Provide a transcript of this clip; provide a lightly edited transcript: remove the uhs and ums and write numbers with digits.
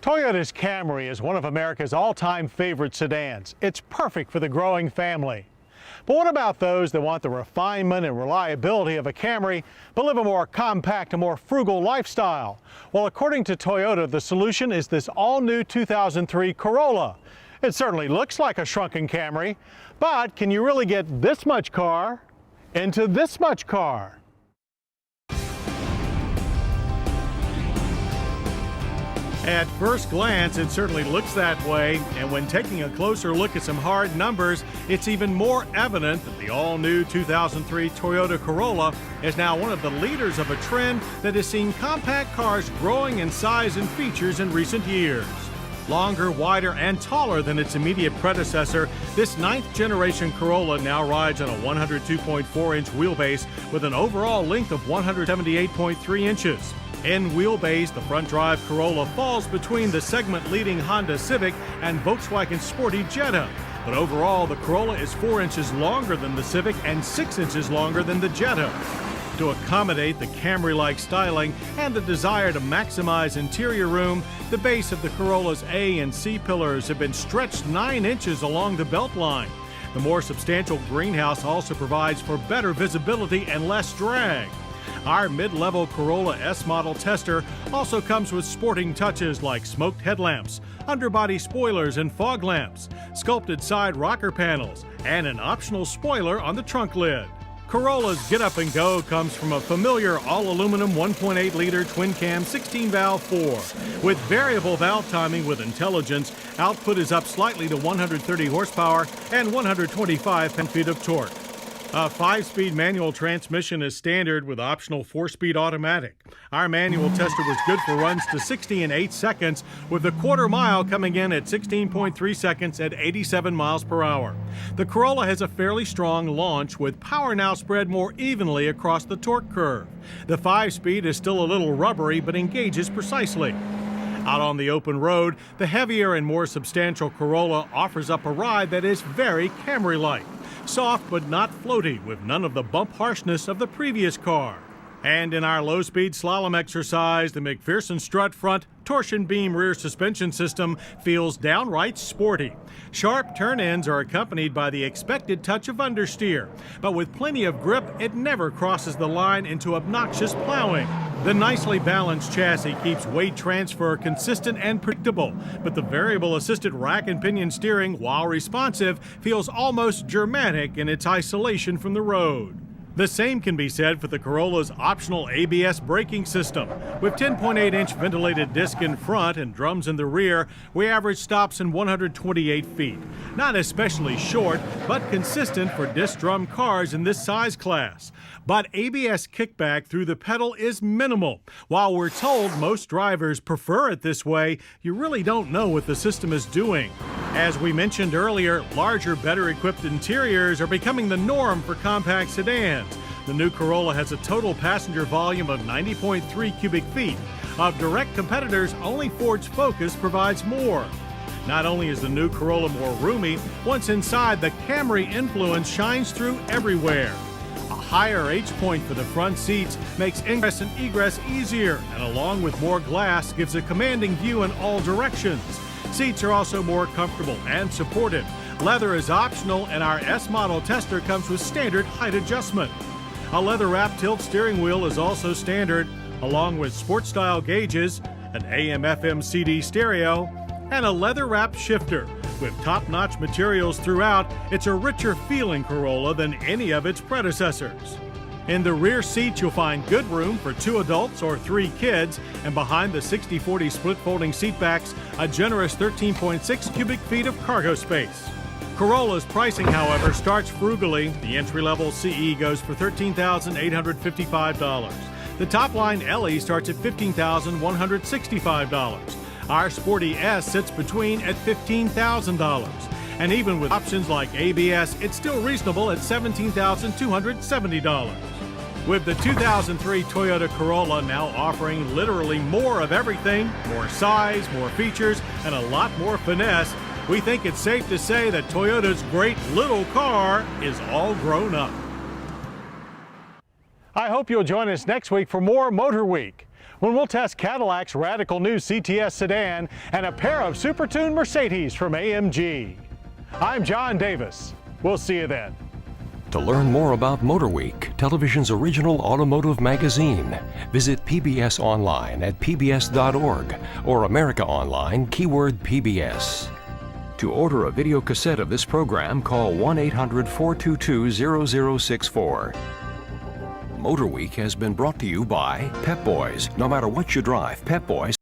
Toyota's Camry is one of America's all-time favorite sedans. It's perfect for the growing family. But what about those that want the refinement and reliability of a Camry, but live a more compact and more frugal lifestyle? Well, according to Toyota, the solution is this all-new 2003 Corolla. It certainly looks like a shrunken Camry, but can you really get this much car into this much car? At first glance, it certainly looks that way, and when taking a closer look at some hard numbers, it's even more evident that the all-new 2003 Toyota Corolla is now one of the leaders of a trend that has seen compact cars growing in size and features in recent years. Longer, wider, and taller than its immediate predecessor, this ninth-generation Corolla now rides on a 102.4-inch wheelbase with an overall length of 178.3 inches. In wheelbase, the front-drive Corolla falls between the segment-leading Honda Civic and Volkswagen Sporty Jetta. But overall, the Corolla is 4 inches longer than the Civic and 6 inches longer than the Jetta. To accommodate the Camry-like styling and the desire to maximize interior room, the base of the Corolla's A and C pillars have been stretched 9 inches along the belt line. The more substantial greenhouse also provides for better visibility and less drag. Our mid-level Corolla S model tester also comes with sporting touches like smoked headlamps, underbody spoilers and fog lamps, sculpted side rocker panels, and an optional spoiler on the trunk lid. Corolla's Get Up and Go comes from a familiar all-aluminum 1.8-liter twin-cam 16-valve 4. With variable valve timing with intelligence, output is up slightly to 130 horsepower and 125 pound-feet of torque. A 5-speed manual transmission is standard with optional 4-speed automatic. Our manual tester was good for runs to 60 in 8 seconds, with the quarter mile coming in at 16.3 seconds at 87 miles per hour. The Corolla has a fairly strong launch, with power now spread more evenly across the torque curve. The 5-speed is still a little rubbery, but engages precisely. Out on the open road, the heavier and more substantial Corolla offers up a ride that is very Camry-like. Soft but not floaty, with none of the bump harshness of the previous car. And in our low-speed slalom exercise, the McPherson strut front torsion beam rear suspension system feels downright sporty. Sharp turn-ins are accompanied by the expected touch of understeer, but with plenty of grip, it never crosses the line into obnoxious plowing. The nicely balanced chassis keeps weight transfer consistent and predictable, but the variable assisted rack and pinion steering, while responsive, feels almost Germanic in its isolation from the road. The same can be said for the Corolla's optional ABS braking system. With 10.8-inch ventilated disc in front and drums in the rear, we average stops in 128 feet. Not especially short, but consistent for disc drum cars in this size class. But ABS kickback through the pedal is minimal. While we're told most drivers prefer it this way, you really don't know what the system is doing. As we mentioned earlier, larger, better-equipped interiors are becoming the norm for compact sedans. The new Corolla has a total passenger volume of 90.3 cubic feet. Of direct competitors, only Ford's Focus provides more. Not only is the new Corolla more roomy, once inside, the Camry influence shines through everywhere. A higher H-point for the front seats makes ingress and egress easier, and along with more glass, gives a commanding view in all directions. Seats are also more comfortable and supportive. Leather is optional, and our S model tester comes with standard height adjustment. A leather-wrapped tilt steering wheel is also standard, along with sport-style gauges, an AM/FM CD stereo, and a leather-wrapped shifter. With top-notch materials throughout, it's a richer-feeling Corolla than any of its predecessors. In the rear seat, you'll find good room for 2 adults or 3 kids, and behind the 60/40 split-folding seatbacks, a generous 13.6 cubic feet of cargo space. Corolla's pricing, however, starts frugally. The entry-level CE goes for $13,855. The top-line LE starts at $15,165. Our Sporty S sits between at $15,000. And even with options like ABS, it's still reasonable at $17,270. With the 2003 Toyota Corolla now offering literally more of everything, more size, more features, and a lot more finesse, we think it's safe to say that Toyota's great little car is all grown up. I hope you'll join us next week for more Motor Week. when we'll test Cadillac's radical new CTS sedan and a pair of super-tuned Mercedes from AMG. I'm John Davis. We'll see you then. To learn more about Motorweek, television's original automotive magazine, visit PBS online at pbs.org or America Online, keyword PBS. To order a video cassette of this program, call 1-800-422-0064. Motorweek has been brought to you by Pep Boys. No matter what you drive, Pep Boys